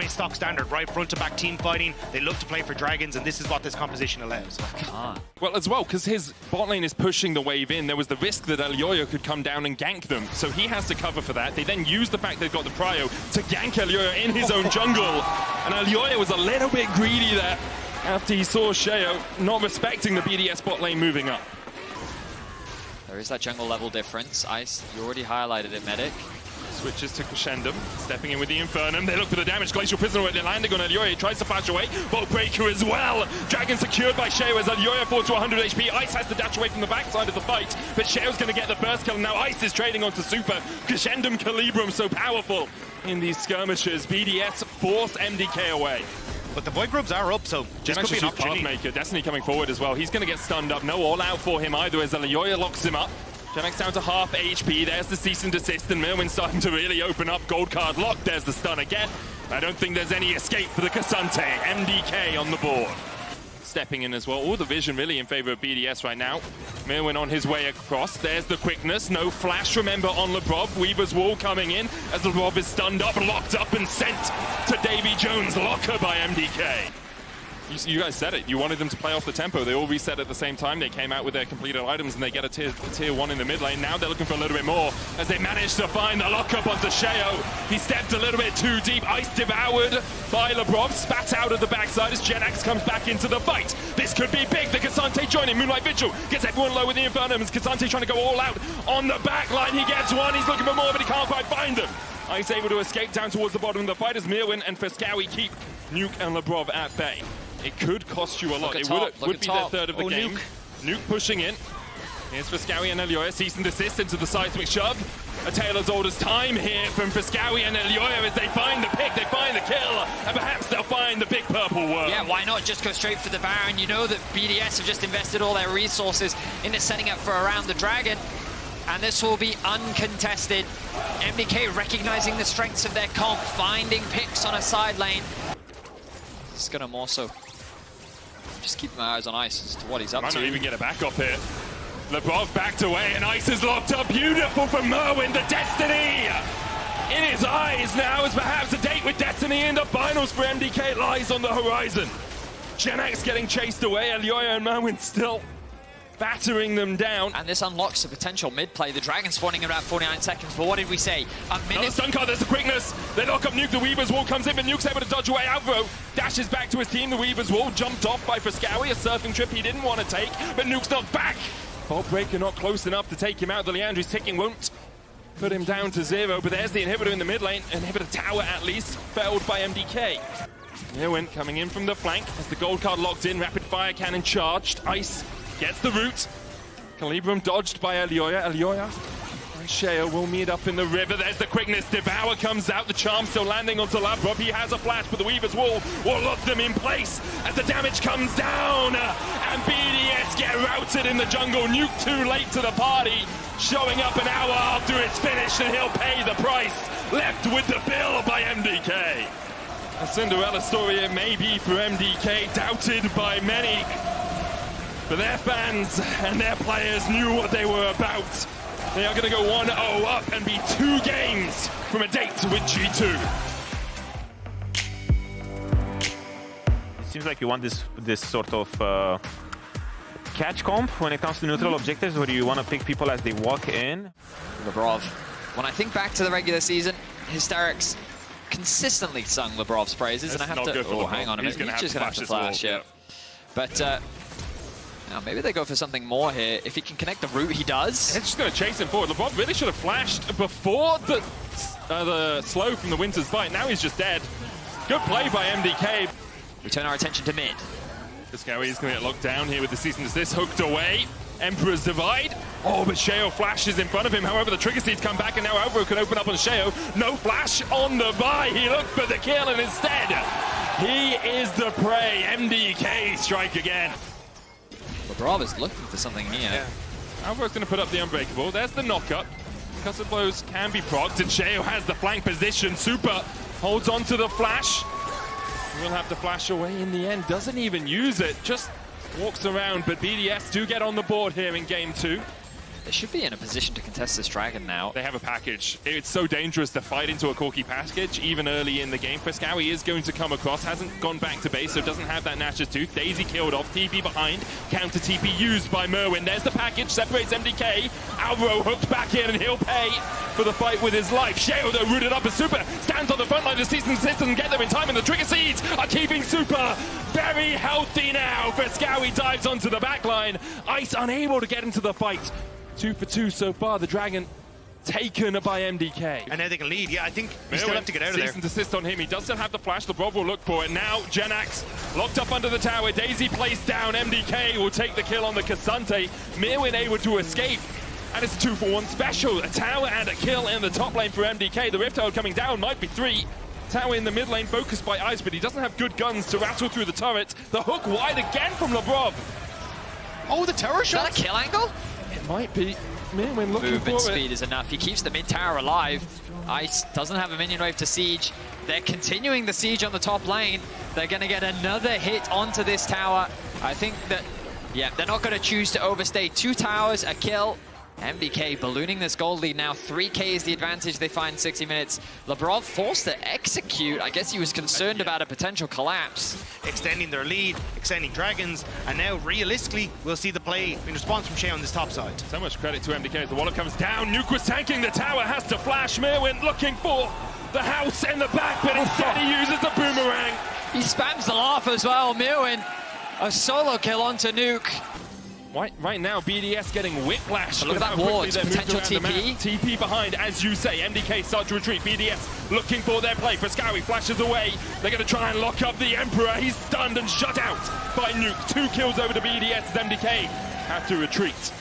mean, stock standard, right? Front to back team fighting. They love to play for dragons, and this is what this composition allows. Well, as well, because his bot lane is pushing the wave in, there was the risk that Elyoya could come down and gank them. So he has to cover for that. They then use the fact they've got the prio to gank Elyoya in his own jungle. And Elyoya was a little bit greedy there after he saw Sheo not respecting the BDS bot lane moving up. There is that jungle level difference. Ice, you already highlighted it, Medic. Switches to Crescendum, stepping in with the Infernum. They look for the damage. Glacial Prisoner landing on Elyoya. He tries to flash away. Bolt Breaker as well. Dragon secured by Sheo as Elyoya falls to 100 HP. Ice has to dash away from the backside of the fight, but Sheo's going to get the first kill. Now Ice is trading onto Super. Crescendum Calibrum so powerful in these skirmishes. BDS force MDK away. But the Void Grubs are up, so this could be an opportunity. Pathmaker. Destiny coming forward as well. He's going to get stunned up. No all out for him either as Elyoya locks him up. Genex down to half HP. There's the cease and desist, and Mirwin's starting to really open up. Gold card locked. There's the stun again. I don't think there's any escape for the Cassante. MDK on the board. Stepping in as well. All the vision really in favor of BDS right now. Mirwin on his way across. There's the quickness. No flash, remember, on Lebrov. Weaver's Wall coming in as Lebrov is stunned up, locked up, and sent to Davy Jones. Locker by MDK. You guys said it. You wanted them to play off the tempo. They all reset at the same time. They came out with their completed items and they get a tier 1 in the mid lane. Now they're looking for a little bit more as they manage to find the lockup onto Sheo. He stepped a little bit too deep. Ice devoured by Lebrov. Spat out of the backside as Genax comes back into the fight. This could be big. The Cassante joining. Moonlight Vigil gets everyone low with the Infernum as Cassante trying to go all out on the back line. He gets one. He's looking for more, but he can't quite find them. Ice able to escape down towards the bottom of the fight as Mirwin and Feskawi keep Nuke and Lebrov at bay. It could cost you a lot. It would be their third of the game. Nuke pushing in. Here's Feskawi and Elyoya. Cease and desist into the seismic shove. A tale as old as time here from Feskawi and Elyoya as they find the pick, they find the kill, and perhaps they'll find the big purple worm. Yeah, why not just go straight for the Baron? You know that BDS have just invested all their resources into setting up for around the Dragon. And this will be uncontested. MDK recognizing the strengths of their comp, finding picks on a side lane. It's gonna more so just keep my eyes on Ice as to what he's up to. Might not even get a back up here. Lebrov backed away and Ice is locked up. Beautiful from Merwin, the Destiny in his eyes now as perhaps a date with Destiny in the finals for MDK lies on the horizon. Genax getting chased away, Elyoya and Merwin still battering them down. And this unlocks the potential mid-play. The Dragon spawning in about 49 seconds, but what did we say? A minute. Another stun card, there's the quickness. They lock up Nuke, the Weaver's Wall comes in, but Nuke's able to dodge away. Alvaro dashes back to his team. The Weaver's Wall jumped off by Feskawi, a surfing trip he didn't want to take, but Nuke's knocked back. Bolt Breaker not close enough to take him out. The Leandri's ticking won't put him down to 0, but there's the inhibitor in the mid lane. Inhibitor tower at least, felled by MDK. Mirwin coming in from the flank as the gold card locked in, rapid fire cannon charged. Ice gets the root. Calibrum dodged by Elyoya. Elyoya and Sheo will meet up in the river. There's the quickness. Devour comes out. The charm still landing onto Lebrov. He has a flash, but the Weaver's Wall will lock them in place as the damage comes down. And BDS get routed in the jungle. Nuke too late to the party. Showing up an hour after it's finished, and he'll pay the price. Left with the bill by MDK. A Cinderella story it may be for MDK, doubted by many. But their fans and their players knew what they were about. They are going to go 1-0 up and be 2 games from a date with G2. It seems like you want this sort of catch comp when it comes to neutral objectives, where you want to pick people as they walk in. Lebrov. When I think back to the regular season, Hysterics consistently sung Lebrov's praises, and I have to. Oh, hang on a minute. He's just going to have to flash, yeah. But. Now maybe they go for something more here. If he can connect the route, he does. It's just going to chase him forward. Lebrov really should have flashed before the slow from the Winter's Bite. Now he's just dead. Good play by MDK. We turn our attention to mid. Feskawi is going to get locked down here with the cease and desist hooked away. Emperor's Divide. Oh, but Sheo flashes in front of him. However, the trigger seeds come back, and now Alvaro can open up on Sheo. No flash on the buy. He looked for the kill, and instead, he is the prey. MDK strike again. Lebrov is looking for something here. Yeah. Alvaro's going to put up the Unbreakable. There's the knockup. Concussive blows can be procced, and Sheo has the flank position. Super holds on to the flash. Will have to flash away in the end. Doesn't even use it. Just walks around, but BDS do get on the board here in game 2. They should be in a position to contest this Dragon now. They have a package. It's so dangerous to fight into a Corki package, even early in the game. FLICKR is going to come across, hasn't gone back to base, so doesn't have that Nash's Tooth. Daisy killed off, TP behind, counter TP used by Merwin. There's the package, separates MDK. Alvaro hooked back in, and he'll pay for the fight with his life. Sheo, though, rooted up as Super stands on the front line to season assist and get there in time, and the Trigger Seeds are keeping Super very healthy now. FLICKR dives onto the back line. Ice unable to get into the fight. 2 for 2 so far. The Dragon taken by MDK. And now they can lead. Yeah, I think we still have to get out of there. Season assist on him. He does still have the flash. LeBron will look for it. Now Jenax locked up under the tower. Daisy placed down. MDK will take the kill on the Cassante. Mirwin able to escape. And it's a 2-for-1 special. A tower and a kill in the top lane for MDK. The Rift Herald coming down might be 3. Tower in the mid lane focused by Ice, but he doesn't have good guns to rattle through the turret. The hook wide again from LeBron. Oh, the tower shot. Is that a kill angle? It might be. Mirwin looking Movement for speed is enough. He keeps the mid tower alive. Ice doesn't have a minion wave to siege. They're continuing the siege on the top lane. They're going to get another hit onto this tower. I think that, yeah, they're not going to choose to overstay. 2 towers, a kill. MDK ballooning this gold lead now. 3K is the advantage they find 60 minutes. Labrov forced to execute. I guess he was concerned about a potential collapse. Extending their lead, extending Dragons, and now realistically we'll see the play in response from Shea on this top side. So much credit to MDK as the Waller comes down. Nuke was tanking the tower, has to flash. Mirwin looking for the house in the back, but instead he uses the boomerang. He spams the laugh as well. Mirwin, a solo kill onto Nuke. Right now, BDS getting whiplash. But look at that ward, potential TP. TP behind, as you say. MDK start to retreat. BDS looking for their play. FLICKR flashes away. They're going to try and lock up the Emperor. He's stunned and shut out by Nuke. 2 kills over to BDS as MDK have to retreat.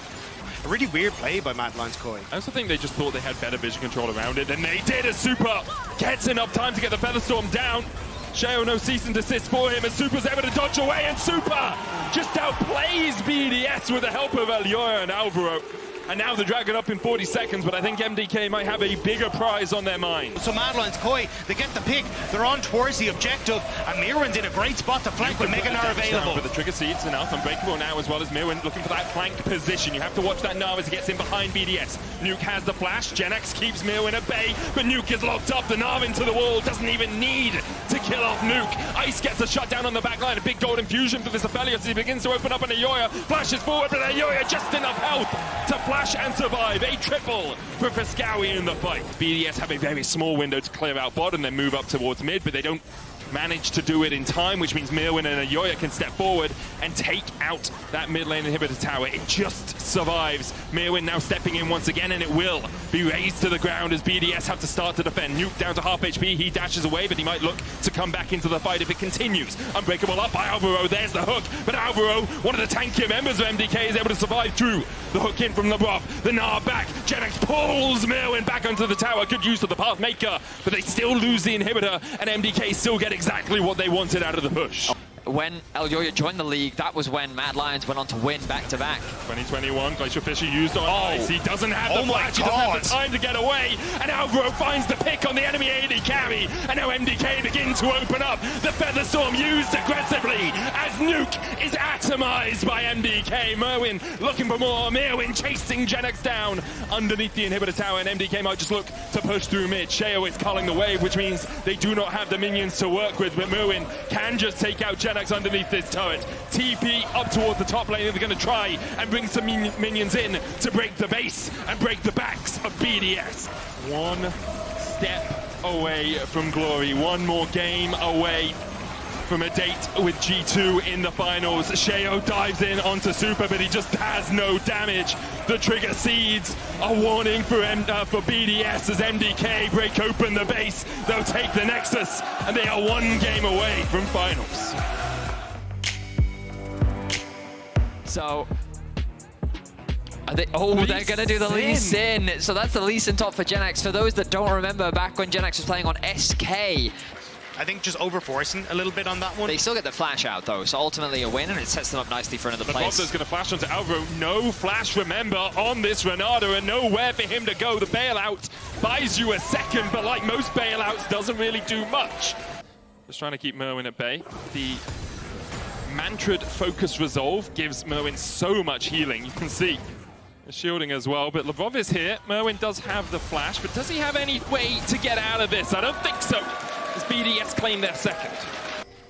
A really weird play by Mad Lions Koi. I also think they just thought they had better vision control around it than they did as Super gets enough time to get the Featherstorm down. Sheo, no cease and desist for him, and Super's able to dodge away, and Super just outplays BDS with the help of Elioya and Alvaro. And now the Dragon up in 40 seconds, but I think MDK might have a bigger prize on their mind. So Mad Lions Koi, they get the pick, they're on towards the objective, and Mirwin's in a great spot to flank with Mega Gnar available. But the Trigger Seeds are now unbreakable now, as well as Mirwin looking for that flank position. You have to watch that Gnar as he gets in behind BDS. Nuke has the flash, Jenax keeps Mirwin at bay, but Nuke is locked up, the Gnar into the wall, doesn't even need to kill off Nuke. Ice gets a shutdown on the back line, a big golden fusion for this Aphelios. He begins to open up on Elioya, flashes forward, but Elioya just enough health to flash and survive. A triple for FLICKR in the fight. BDS have a very small window to clear out bot and then move up towards mid, but they don't manage to do it in time, which means Mirwin and Elioya can step forward and take out that mid lane inhibitor tower. It just survives. Mirwin now stepping in once again, and it will be razed to the ground as BDS have to start to defend. Nuke down to half HP. He dashes away, but he might look to come back into the fight if it continues. Unbreakable up by Alvaro. There's the hook, but Alvaro, one of the tankier members of MDK, is able to survive through the hook in from Labrov. The Gnar back. Jenax pulls Mirwin back onto the tower. Good use of the Pathmaker, but they still lose the inhibitor, and MDK still get exactly what they wanted out of the push. When Elioya joined the league, that was when Mad Lions went on to win back-to-back. 2021, Glacial Fisher used on Ice. He doesn't have the flash, he doesn't have the time to get away, and Alvaro finds the pick on the enemy AD carry, and now MDK begin to open up. The Featherstorm used aggressively as Nuke is atomized by MDK. Merwin looking for more. Mirwin chasing Jenax down underneath the inhibitor tower, and MDK might just look to push through mid. Sheo is culling the wave, which means they do not have the minions to work with, but Merwin can just take out Jenax underneath this turret. TP up towards the top lane, and they're going to try and bring some minions in to break the base and break the backs of BDS. One step away from glory, one more game away from a date with G2 in the finals. Sheo dives in onto Super, but he just has no damage. The Trigger Seeds are warning for BDS as MDK break open the base. They'll take the Nexus, and they are one game away from finals. So, they're going to do the Lee Sin. So that's the Lee Sin top for Jenax. For those that don't remember, back when Jenax was playing on SK, I think just over-forcing a little bit on that one. They still get the flash out, though, so ultimately a win, and it sets them up nicely for another place. Bob's going to flash onto Alvaro. No flash, remember, on this Renata, and nowhere for him to go. The bailout buys you a second, but like most bailouts, doesn't really do much. Just trying to keep Merwin at bay. The Mantrad Focus Resolve gives Merwin so much healing. You can see Shielding as well, but Lavrov is here. Merwin does have the flash, but does he have any way to get out of this? I don't think so, as BDS claim their second.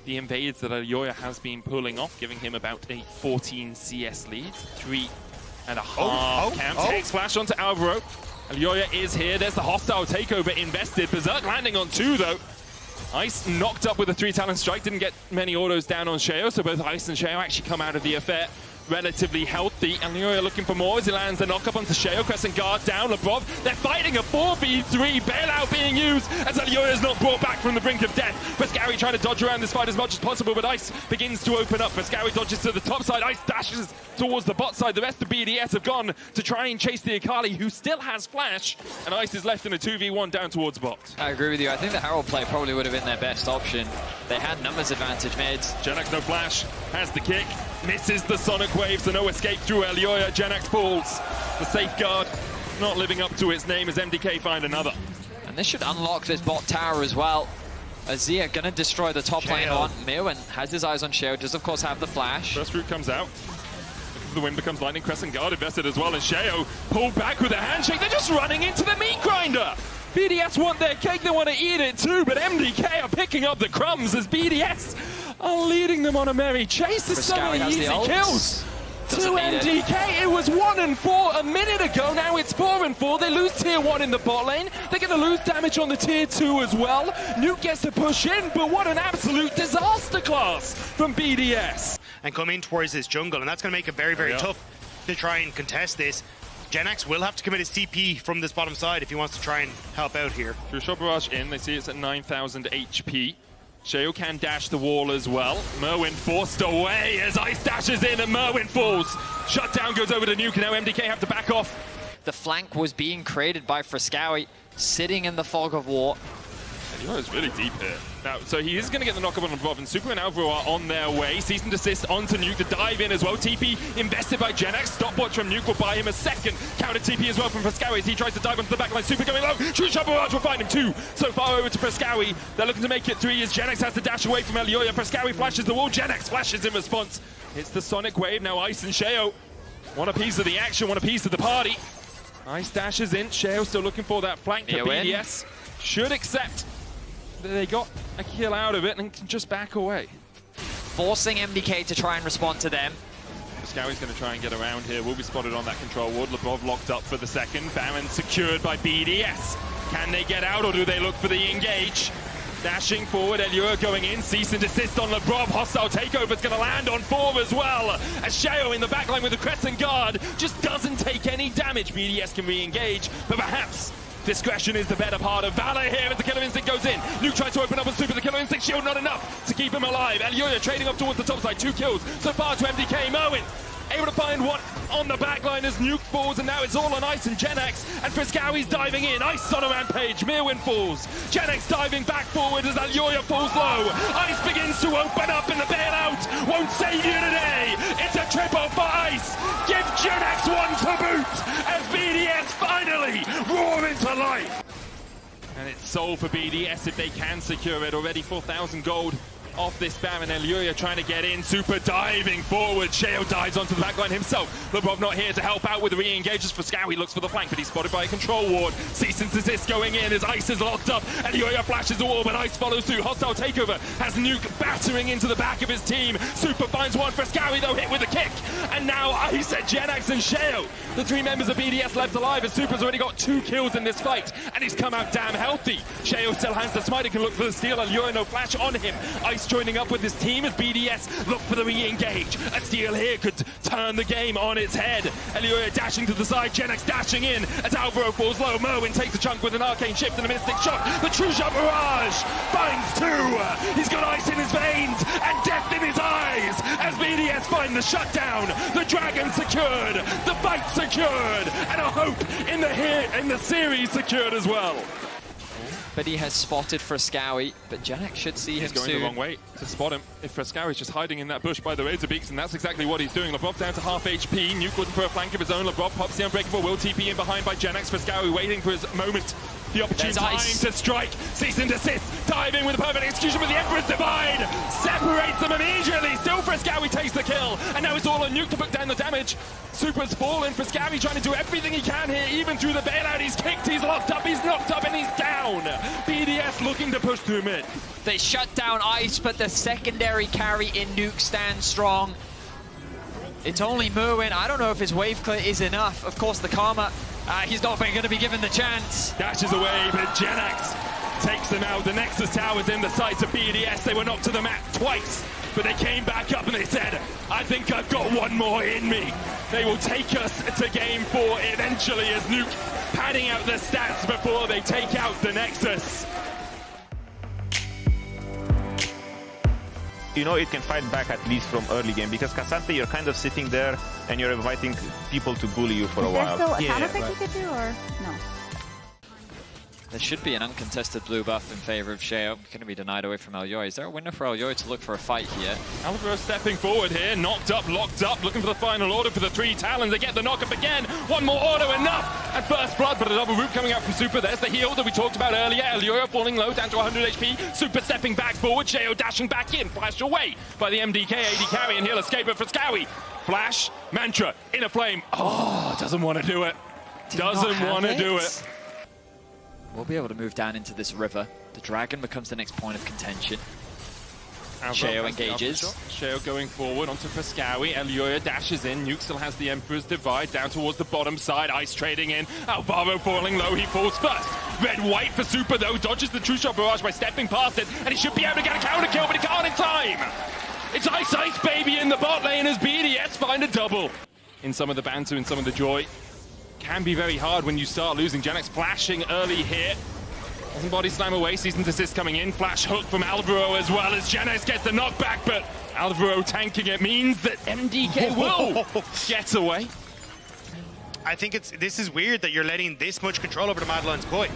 The invades that Alioya has been pulling off, giving him about a 14 CS lead. 3.5 camp. Takes flash onto Alvaro. Alioya is here. There's the hostile takeover invested. Berserk landing on 2 though. Ice knocked up with a 3-talent strike. Didn't get many autos down on Sheo, so both Ice and Sheo actually come out of the affair relatively healthy. Alioya looking for more as he lands the knock-up onto Sheo. Crescent guard down, Lavrov. They're fighting a 4v3. Bailout being used as Alioya is not brought back from the brink of death. Frescawi trying to dodge around this fight as much as possible, but Ice begins to open up. Frescawi dodges to the top side. Ice dashes towards the bot side. The rest of BDS have gone to try and chase the Akali, who still has flash, and Ice is left in a 2v1 down towards bot. I agree with you. I think the Herald play probably would have been their best option. They had numbers advantage mids. Genax no flash, has the kick, misses the sonic wave, so no escape through Alioya. Genax falls. The safeguard not living up to its name as MDK find another. And this should unlock this bot tower as well. Azir gonna destroy the top lane on. Mirwin has his eyes on Sheo, does of course have the flash. First route comes out. The wind becomes lightning. Crescent guard invested as well, and Sheo pulled back with a handshake. They're just running into the meat grinder. BDS want their cake, they want to eat it too, but MDK are picking up the crumbs as BDS are leading them on a merry chase. There's so many easy kills. To MDK, it was 1 and 4 a minute ago, now it's 4 and 4. They lose tier 1 in the bot lane. They're going to lose damage on the tier 2 as well. Nuke gets to push in, but what an absolute disaster class from BDS. And come in towards this jungle, and that's going to make it very, very tough to try and contest this. Genax will have to commit his TP from this bottom side if he wants to try and help out here. True shot barrage in, they see it's at 9,000 HP. Sheo can dash the wall as well. Merwin forced away as Ice dashes in and Merwin falls. Shutdown goes over to Nuke, and now MDK have to back off. The flank was being created by Frescawi, sitting in the fog of war. Alioya's really deep here. Now, so he is going to get the knock-up on Lavrov, and Super and Alvaro are on their way. Cease and desist onto Nuke, the dive in as well. TP invested by Genax. Stopwatch from Nuke will buy him a second. Counter TP as well from Frescawi as he tries to dive onto the backline. Super going low. True shot barrage will find him 2. So far over to Frescawi. They're looking to make it 3 as Genax has to dash away from Alioya. Frescawi flashes the wall. Genax flashes in response. It's the sonic wave. Now Ice and Sheo want a piece of the action, want a piece of the party. Ice dashes in. Sheo still looking for that flank, but BDS should accept. They got a kill out of it and can just back away. Forcing MDK to try and respond to them. Frescawi's going to try and get around here. Will be spotted on that control ward. Lavrov locked up for the second. Baron secured by BDS. Can they get out, or do they look for the engage? Dashing forward, Alioya going in. Cease and desist on Lavrov. Hostile takeover is going to land on 4 as well. As Sheo in the backline with the Crescent guard just doesn't take any damage. BDS can re-engage, but perhaps discretion is the better part of valor here as the Killer Instinct goes in. Nuke tries to open up on Super. The Killer Instinct shield not enough to keep him alive. Alioya trading up towards the top side. 2 kills so far to MDK. Merwin able to find one on the back line as Nuke falls, and now it's all on Ice and Genax, and Frescawi's diving in. Ice on a rampage. Merwin falls. Genax diving back forward as Alioya falls low. Ice begins to open up, and the bailout won't save you today. It's a triple for Ice. Give Genax one to boot as BDS finally roar into life. And it's sold for BDS if they can secure it. Already 4,000 gold off this Baron. Alioya trying to get in. Super diving forward. Sheo dives onto the backline himself. Lavrov not here to help out with the re-engages. Frescawi looks for the flank, but he's spotted by a control ward. Cease and desist going in as Ice is locked up. Alioya flashes the wall, but Ice follows through. Hostile takeover has Nuke battering into the back of his team. Super finds one. Frescawi though hit with a kick. And now Ice at Genax and Sheo, the 3 members of BDS left alive, as Super's already got 2 kills in this fight, and he's come out damn healthy. Sheo still has the smite, he can look for the steal. Alioya no flash on him. Ice joining up with his team as BDS look for the re-engage. A steal here could turn the game on its head. Alioya dashing to the side, Genax dashing in as Alvaro falls low. Merwin takes a chunk with an arcane shift and a mystic shot. The true shot barrage finds 2. He's got ice in his veins and death in his eyes as BDS find the shutdown. The dragon secured, the fight secured, and a hope in the series secured as well. But he has spotted Frescawi, but Genax should see him soon. He's going the wrong way to spot him. If Frescawi's just hiding in that bush by the Razor Beaks, and that's exactly what he's doing. Lavrov down to half HP. Nuke looking for a flank of his own. Lavrov pops the Unbreakable. Will TP in behind by Genax. Frescawi waiting for his moment The opportune time to strike. Cease and desist. Dive in with a perfect execution, but the Emperor's Divide separates them immediately. Still Frescowy takes the kill. And now it's all on Nuke to put down the damage. Super's fallen. Frescowy trying to do everything he can here, even through the bailout. He's kicked, he's locked up, he's knocked up, and he's down. BDS looking to push through mid. They shut down Ice, but the secondary carry in Nuke stands strong. It's only Merwin. I don't know if his wave clear is enough. Of course, the Karma, he's not going to be given the chance. Dashes away, but Genax takes them out. The Nexus Tower's in the sights of BDS. They were knocked to the mat twice, but they came back up and they said, I think I've got one more in me. They will take us to game 4 eventually as Nuke padding out the stats before they take out the Nexus. You know it can fight back at least from early game, because Cassante, you're kind of sitting there and you're inviting people to bully you for a while. Is there still a counter pick you could do, or no? There should be an uncontested blue buff in favor of Sheo. Going to be denied away from Elyoy. Is there a window for Elyoy to look for a fight here? Alvaro stepping forward here, knocked up, locked up, looking for the final order for the 3 Talons. They get the knock up again. One more auto, enough at first blood, but a double root coming out from Super. There's the heal that we talked about earlier. Elyoy falling low, down to 100 HP. Super stepping back forward. Sheo dashing back in, flashed away by the MDK AD carry, and he'll escape it for Frescowy. Flash, Mantra, in a flame. Oh, doesn't want to do it. Doesn't want to do it. We'll be able to move down into this river. The dragon becomes the next point of contention. Sheo engages. Sheo going forward onto Frescowy. Elyoya dashes in. Nuke still has the Emperor's Divide down towards the bottom side. Ice trading in. Alvaro falling low. He falls first. Red-white for Super, though. Dodges the True Shot Barrage by stepping past it. And he should be able to get a counter kill, but he can't in time. It's Ice Ice Baby in the bot lane as BDS find a double. In some of the banter, in some of the joy. Can be very hard when you start losing. Genax flashing early here. Doesn't body slam away. Cease and desist coming in. Flash hook from Alvaro as well as Genax gets the knockback, but Alvaro tanking it means that MDK will get away. I think this is weird that you're letting this much control over the Mad Lions Koi.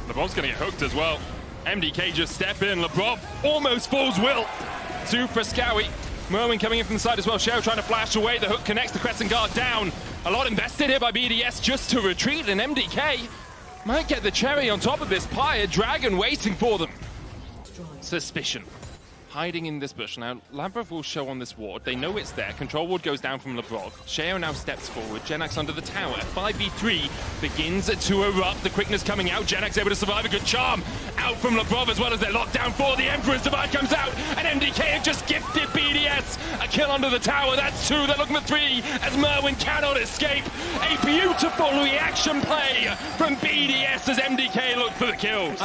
LeBron's going to get hooked as well. MDK just step in. LeBron almost falls will to Frescowy. Merwin coming in from the side as well. Sheo trying to flash away. The hook connects the Crescent Guard down. A lot invested here by BDS just to retreat, and MDK might get the cherry on top of this pie. A dragon waiting for them. Suspicion. Hiding in this bush. Now, Lavrov will show on this ward. They know it's there. Control ward goes down from Lebrog. Sheo now steps forward. Genax under the tower. 5v3 begins to erupt. The quickness coming out. Genax able to survive. A good charm out from Lebrov as well as their lockdown 4. The Emperor's Divide comes out. And MDK have just gifted BDS a kill under the tower. That's 2. They're looking for 3 as Merwin cannot escape. A beautiful reaction play from BDS as MDK look for the kills.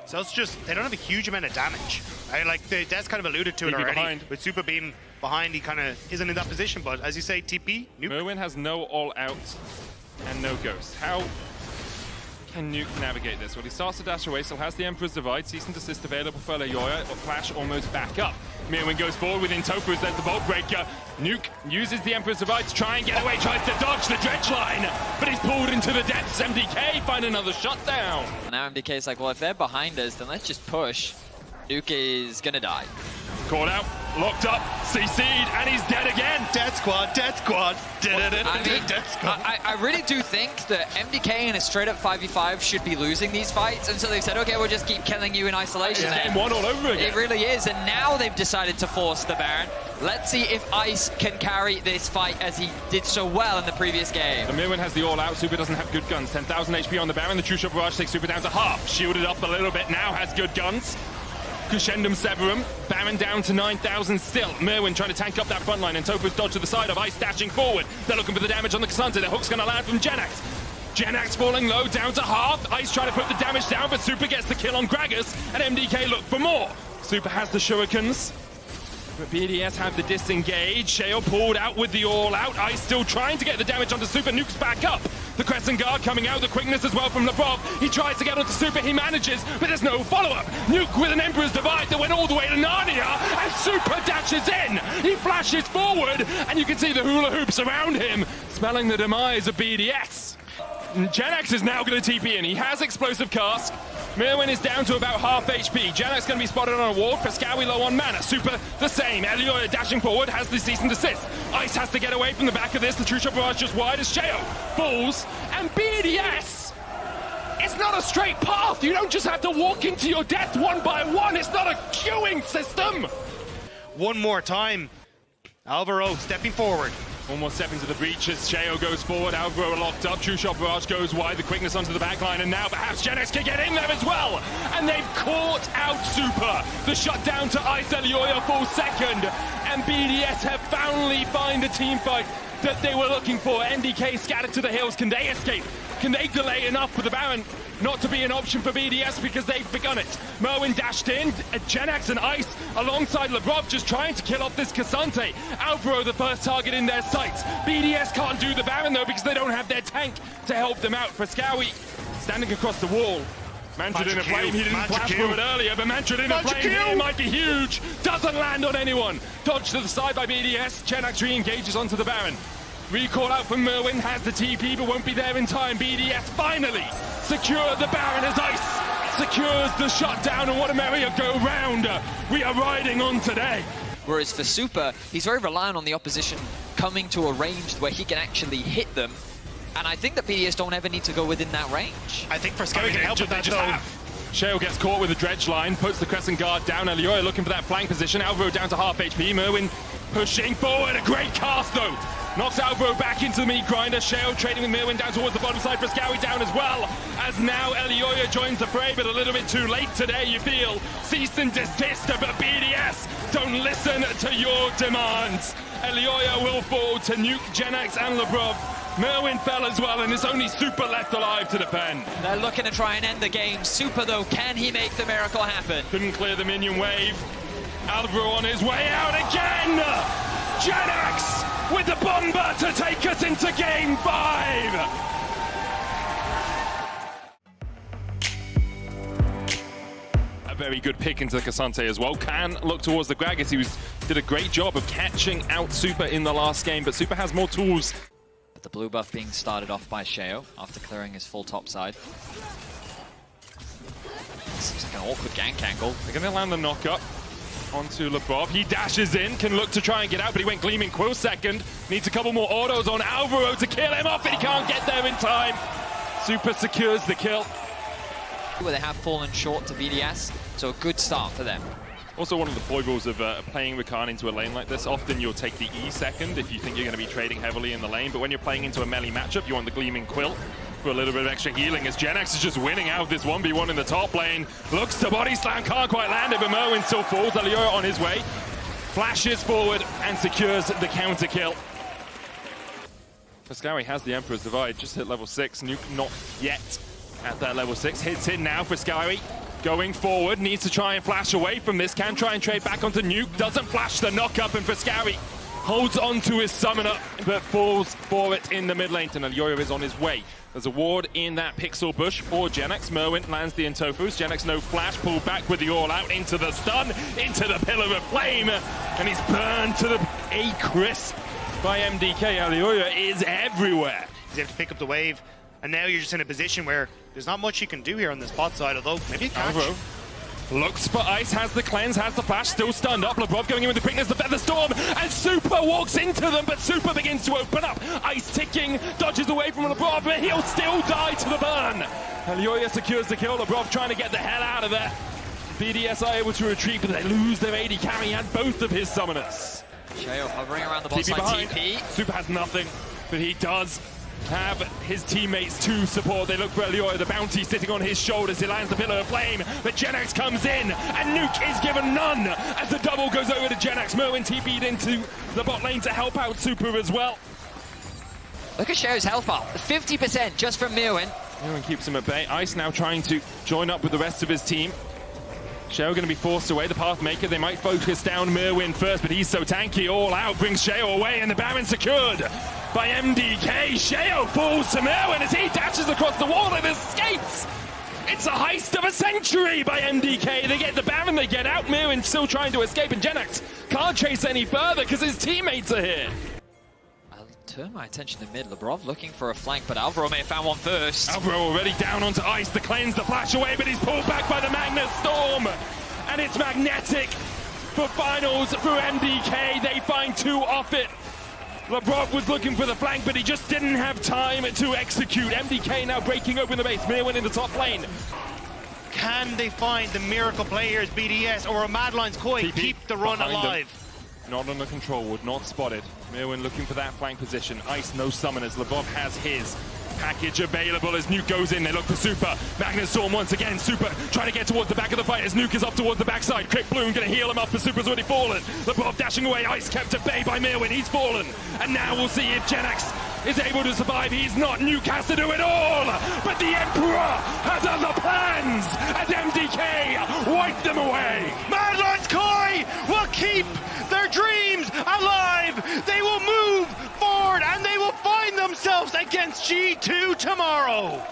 So it's just, they don't have a huge amount of damage. Like, Des kind of alluded to it already. Behind. With Super Beam behind, he kind of isn't in that position. But as you say, TP, Nuke. Merwin has no all-out and no ghost. How can Nuke navigate this? Well, he starts to dash away, still has the Emperor's Divide. Cease and desist available for Leyoya, or Flash almost back up. Merwin goes forward within Tofu's, there's the Vault Breaker. Nuke uses the Emperor's Divide to try and get away, tries to dodge the dredge line, but he's pulled into the depths. MDK find another shutdown. Now MDK is like, well, if they're behind us, then let's just push. Nuke is gonna die. Caught out, locked up, CC'd, and he's dead again. Dead squad, dead squad. I really do think that MDK in a straight up 5v5 should be losing these fights, and so they've said, okay, we'll just keep killing you in isolation. It's game 1 all over again. It really is, and now they've decided to force the Baron. Let's see if Ice can carry this fight as he did so well in the previous game. The Merwin has the all-out. Super doesn't have good guns. 10,000 HP on the Baron. The True Shot Barrage takes Super down to half. Shielded up a little bit now, has good guns. Crescendum Severum, Baron down to 9,000 still. Merwin trying to tank up that front line, and Tofu's dodge to the side of Ice dashing forward. They're looking for the damage on the Cassante. The hook's going to land from Genax. Genax falling low, down to half. Ice trying to put the damage down, but Super gets the kill on Gragas, and MDK look for more. Super has the shurikens, but BDS have the disengage. Sheo pulled out with the all-out. Ice still trying to get the damage onto Super. Nuke's back up. The Crescent Guard coming out, the quickness as well from Lebrov. He tries to get onto Super, he manages, but there's no follow-up. Nuke with an Emperor's Divide that went all the way to Narnia, and Super dashes in. He flashes forward, and you can see the hula hoops around him, spelling the demise of BDS. And Genax is now going to TP in. He has Explosive Cask. Merwin is down to about half HP. Genax going to be spotted on a wall. Frescowy low on mana. Super the same. Elyoya dashing forward has the cease and desist. Ice has to get away from the back of this. The True Shot Barrage just wide as Sheo falls. And BDS It's not a straight path. You don't just have to walk into your death one by one. It's not a queuing system. One more time. Alvaro stepping forward. One more step into the breach as Sheo goes forward. Alvaro locked up. True Shot Barrage goes wide. The quickness onto the back line. And now perhaps Genex can get in there as well. And they've caught out Super. The shutdown to Ice Elioya for second. And BDS have finally found the team fight that they were looking for. MDK scattered to the hills. Can they escape? Can they delay enough for the Baron not to be an option for BDS because they've begun it? Merwin dashed in, Genax and Ice alongside Lebrov just trying to kill off this Cassante. Alvaro the first target in their sights. BDS can't do the Baron though because they don't have their tank to help them out. Frescawi standing across the wall. Mantra in a flame, he didn't flash through it earlier, but Mantra in a flame here might be huge. Doesn't land on anyone. Dodged to the side by BDS. Genax re-engages onto the Baron. Recall out from Merwin, has the TP but won't be there in time. BDS finally secure the Baron as Ice secures the shutdown, and what a merry-go-round we are riding on today. Whereas for Super, he's very reliant on the opposition coming to a range where he can actually hit them. And I think that BDS don't ever need to go within that range. I think Frescawi can help with that though. Shale gets caught with the dredge line, puts the crescent guard down. Elioya looking for that flank position. Alvaro down to half HP. Merwin pushing forward. A great cast though. Knocks Alvaro back into the meat grinder. Shale trading with Merwin down towards the bottom side. Frescawi down as well. As now Elioya joins the fray, but a little bit too late today, you feel. Cease and desist, but BDS don't listen to your demands. Elioya will fall to nuke Genax and Lebrov. Merwin fell as well, and it's only Super left alive to defend. They're looking to try and end the game. Super, though, can he make the miracle happen? Couldn't clear the minion wave. Alvaro on his way out again! Genax with the bomber to take us into Game 5! A very good pick into Cassante as well. Can look towards the Gragas. He did a great job of catching out Super in the last game, but Super has more tools. The blue buff being started off by Sheo after clearing his full top side. Seems like an awkward gank angle. They're going to land the knock-up onto Lebrov. He dashes in, can look to try and get out, but he went Gleaming Quill second. Needs a couple more autos on Alvaro to kill him off, and he can't get there in time. Super secures the kill. Where they have fallen short to BDS, so a good start for them. Also, one of the foibles of playing Rakan into a lane like this, often you'll take the E second if you think you're going to be trading heavily in the lane, but when you're playing into a melee matchup, you want the Gleaming Quill for a little bit of extra healing, as Genax is just winning out this 1v1 in the top lane. Looks to body slam, can't quite land it, but Merwin still falls. Elioya on his way, flashes forward and secures the counter kill. Frescawi has the Emperor's Divide, just hit level 6, Nuke not yet at that level 6. Hits in now, Frescawi. Going forward, needs to try and flash away from this, can try and trade back onto Nuke, doesn't flash the knock-up, and Frescawi holds on to his summoner, but falls for it in the mid lane, and Elioya is on his way. There's a ward in that pixel bush for Genax. Merwin lands the Entofus. Genax no flash, pulled back with the all-out into the stun, into the Pillar of Flame, and he's burned to a crisp by MDK. Elioya is everywhere. You have to pick up the wave, and now you're just in a position where there's not much you can do here on this bot side, although maybe a catch. Alvaro looks for Ice, has the cleanse, has the flash, still stunned up. Lebrov going in with the quickness, the Feather Storm, and Super walks into them, but Super begins to open up. Ice ticking, dodges away from Lebrov, but he'll still die to the burn. Elioya secures the kill. Lebrov trying to get the hell out of there. BDS are able to retreat, but they lose their AD carry and both of his summoners. Sheo hovering around the bot side, TP. Super has nothing, but he does have his teammates to support. They look for Elioya, the bounty sitting on his shoulders. He lands the Pillar of Flame, but Genax comes in, and Nuke is given none as the double goes over to Genax. Merwin TP'd into the bot lane to help out Super as well. Look at Sheo's health bar, 50% just from Merwin. Merwin keeps him at bay. Ice now trying to join up with the rest of his team. Sheo going to be forced away, the Pathmaker. They might focus down Merwin first, but he's so tanky. All out brings Sheo away, and the Baron secured by MDK. Sheo falls to Merwin as he dashes across the wall and escapes. It's a heist of a century by MDK. They get the Baron, they get out. Merwin still trying to escape, and Genax can't chase any further because his teammates are here. I'll turn my attention to mid. Lebrov looking for a flank, but Alvaro may have found one first. Alvaro already down onto Ice. The cleanse, the flash away, but he's pulled back by the Magnet Storm. And it's magnetic for finals for MDK. They find two off it. Labrov was looking for the flank, but he just didn't have time to execute. MDK now breaking open the base. Mirwin in the top lane. Can they find the miracle players, BDS, or a Mad Lions Koi TP keep the run behind them. alive? Not under control, would not spotted. Mirwin looking for that flank position. Ice, no summoners. Labrov has his. Package available as Nuke goes in. They look for Super. Magnus Storm once again. Super trying to get towards the back of the fight as Nuke is up towards the backside. Quick Bloom going to heal him up, but Super's already fallen. Labrov dashing away. Ice kept at bay by Mirwin. He's fallen. And now we'll see if Genax is able to survive. He's not. Nuke has to do it all. But the Emperor has other plans as MDK wipe them away. Mad Lions Koi will keep their dreams alive. They will move forward and they will find themselves against G2 tomorrow.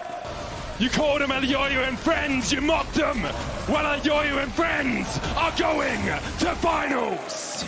You called them Elyoyo and friends. You mocked them. Well, Elyoyo and friends are going to finals.